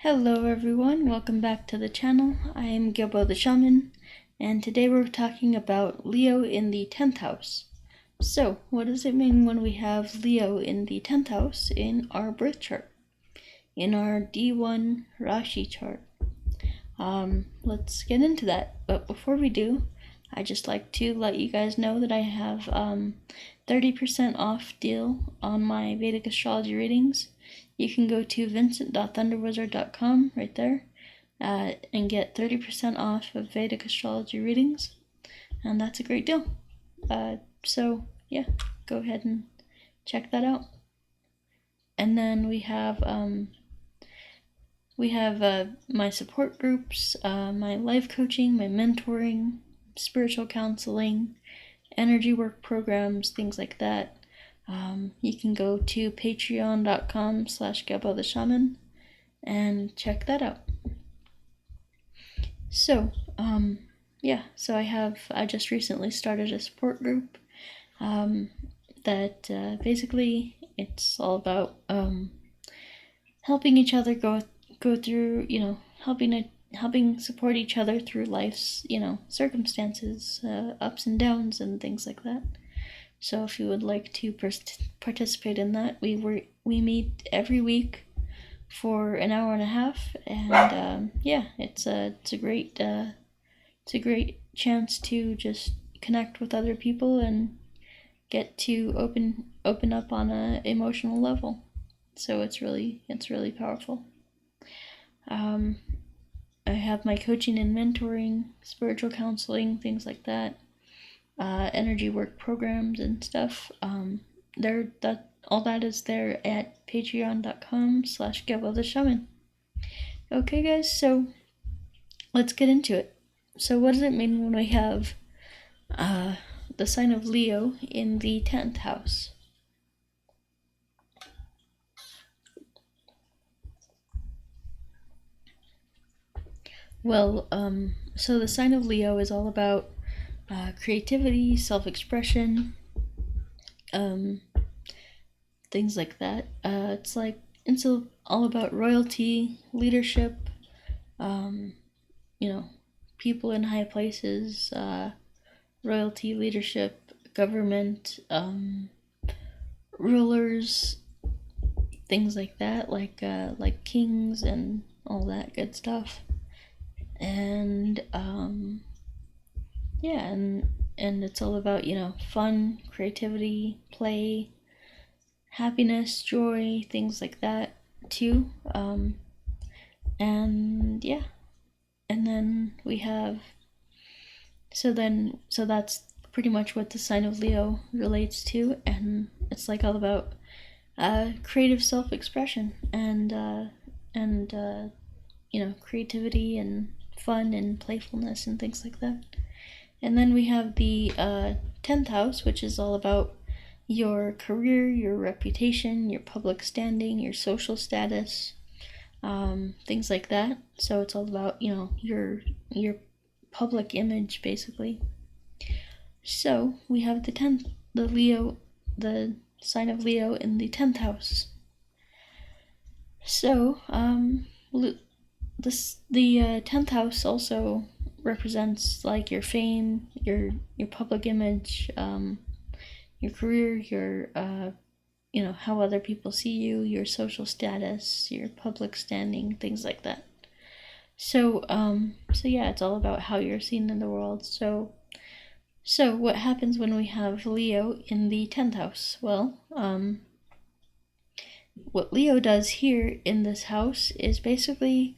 Hello everyone, welcome back to the channel. I am Gebo the Shaman, and today we're talking about Leo in the 10th house. So, what does it mean when we have Leo in the 10th house in our birth chart? In our D1 Rashi chart? Let's get into that, but before we do, I'd just like to let you guys know that I have 30% off deal on my Vedic astrology readings. You can go to vincent.thunderwizard.com right there and get 30% off of Vedic astrology readings, and that's a great deal. So yeah, go ahead and check that out. And then we have my support groups, my life coaching, my mentoring, spiritual counseling, energy work programs, things like that. You can go to patreon.com/GeboTheShaman and check that out. So, so I just recently started a support group that basically it's all about helping each other go through, helping support each other through life's, circumstances, ups and downs and things like that. So if you would like to participate in that, we meet every week for an hour and a half, and it's a great chance to just connect with other people and get to open up on a emotional level. So it's really powerful. I have my coaching and mentoring, spiritual counseling, things like that. Energy work programs and stuff. All that is there at patreon.com/GeboTheShaman. Okay guys, so let's get into it. So what does it mean when we have the sign of Leo in the 10th house? Well, so the sign of Leo is all about creativity, self-expression, things like that. It's all about royalty, leadership, people in high places, royalty, leadership, government, rulers, things like that, like kings and all that good stuff. And and it's all about, fun, creativity, play, happiness, joy, things like that too. And then we have, so that's pretty much what the sign of Leo relates to, and it's all about creative self-expression and creativity and fun and playfulness and things like that. And then we have the 10th house, which is all about your career, your reputation, your public standing, your social status, things like that. So it's all about, your public image, basically. So we have the sign of Leo in the 10th house. So the 10th house also represents your fame, your public image, your career, your how other people see you, your social status, your public standing, things like that. So it's all about how you're seen in the world. So what happens when we have Leo in the 10th house? Well, what Leo does here in this house is basically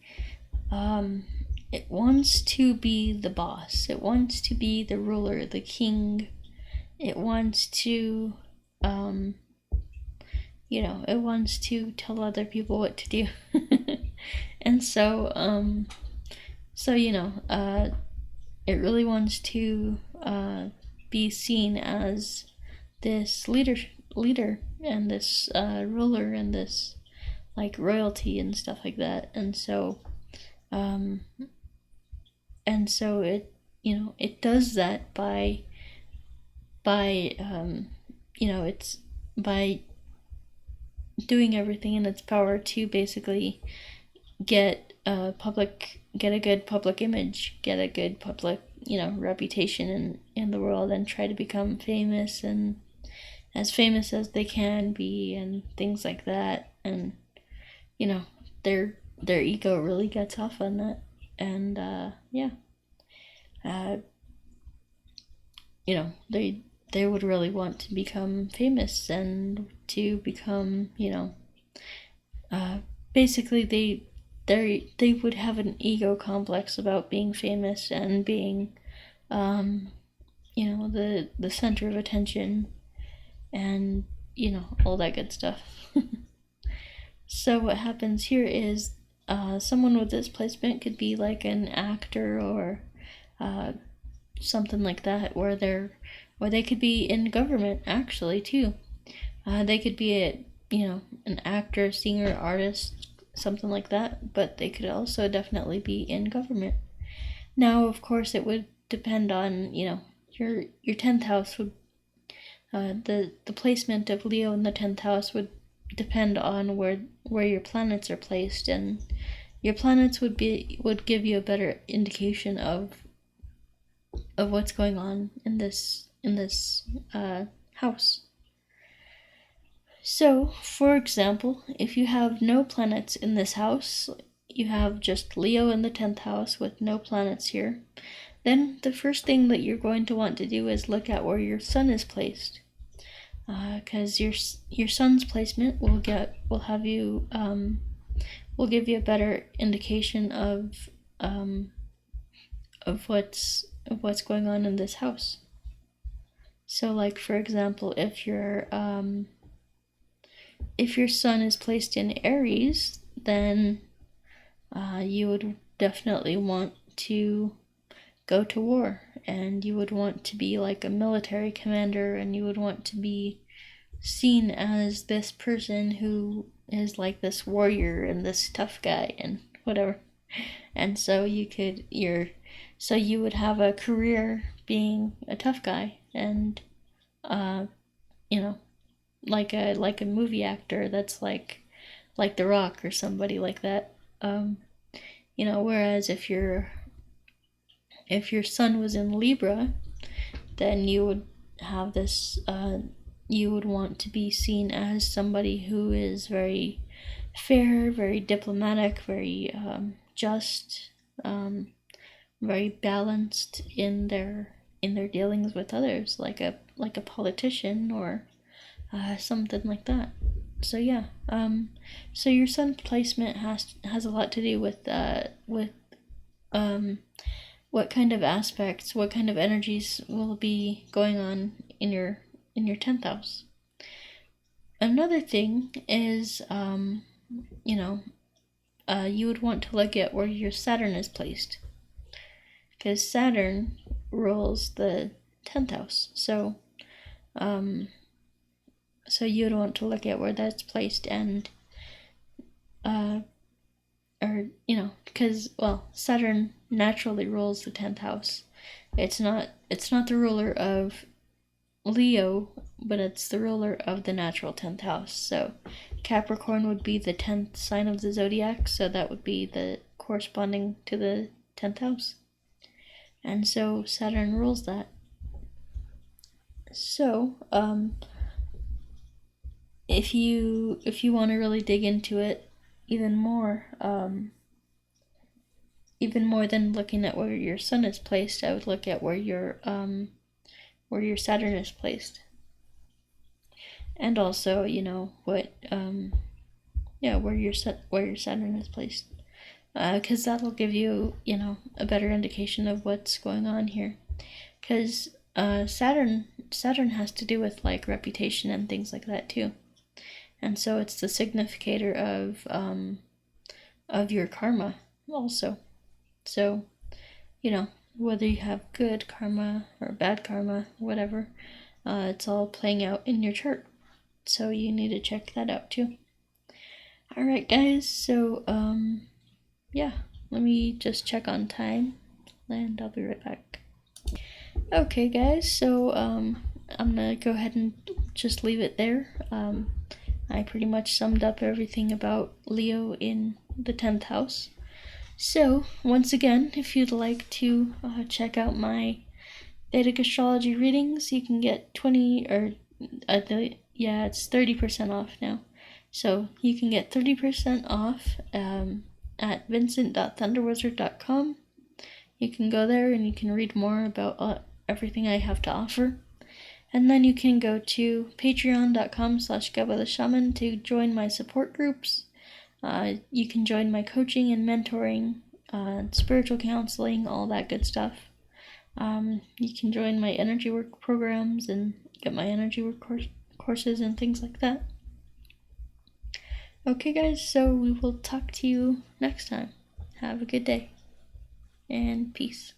it wants to be the boss. It wants to be the ruler, the king. It wants to, it wants to tell other people what to do. And it really wants to be seen as this leader and this ruler and this royalty and stuff like that. And so it it does that by it's by doing everything in its power to basically get a good public image, get a good public, reputation in the world, and try to become famous, and as famous as they can be, and things like that. And their ego really gets off on that. And they would really want to become famous, and to become, basically they would have an ego complex about being famous and being, the center of attention, and all that good stuff. So what happens here is, someone with this placement could be like an actor, or something like that, or they could be in government actually too. They could be an actor, singer, artist, something like that, but they could also definitely be in government. Now, of course, it would depend on, your 10th house would, the placement of Leo in the 10th house would depend on where your planets are placed, and your planets would give you a better indication of what's going on in this house. So, for example, if you have no planets in this house, you have just Leo in the 10th house with no planets here, then the first thing that you're going to want to do is look at where your sun is placed, because your sun's placement will give you a better indication of what's going on in this house. So, like, for example, if your sun is placed in Aries, then you would definitely want to go to war, and you would want to be like a military commander, and you would want to be seen as this person who is like this warrior and this tough guy and whatever. And so you would have a career being a tough guy, and like a movie actor that's like The Rock or somebody like that. Whereas if your sun was in Libra, then you would have this, you would want to be seen as somebody who is very fair, very diplomatic, very just, very balanced in their dealings with others, like a politician, or something like that. So yeah, so your sun placement has a lot to do with what kind of aspects, what kind of energies will be going on in your 10th house. Another thing is, you would want to look at where your Saturn is placed, because Saturn rules the 10th house. So you would want to look at where that's placed, and because Saturn naturally rules the 10th house. It's not the ruler of Leo, but it's the ruler of the natural 10th house. So Capricorn would be the 10th sign of the zodiac, so that would be the corresponding to the 10th house. And so Saturn rules that. So, if you want to really dig into it even more than looking at where your sun is placed, I would look at where your Saturn is placed, and also where your Saturn is placed, because that'll give you a better indication of what's going on here, because Saturn has to do with like reputation and things like that too, and so it's the significator of your karma also. So whether you have good karma or bad karma, whatever, it's all playing out in your chart, so you need to check that out too. Alright guys, so let me just check on time and I'll be right back. Okay guys, so I'm gonna go ahead and just leave it there. I pretty much summed up everything about Leo in the 10th house. So, once again, if you'd like to check out my Vedic astrology readings, you can get 30% off now. So you can get 30% off at vincent.thunderwizard.com. You can go there and you can read more about everything I have to offer. And then you can go to patreon.com/GeboTheShaman to join my support groups. You can join my coaching and mentoring, spiritual counseling, all that good stuff. You can join my energy work programs and get my energy work courses and things like that. Okay guys, so we will talk to you next time. Have a good day and peace.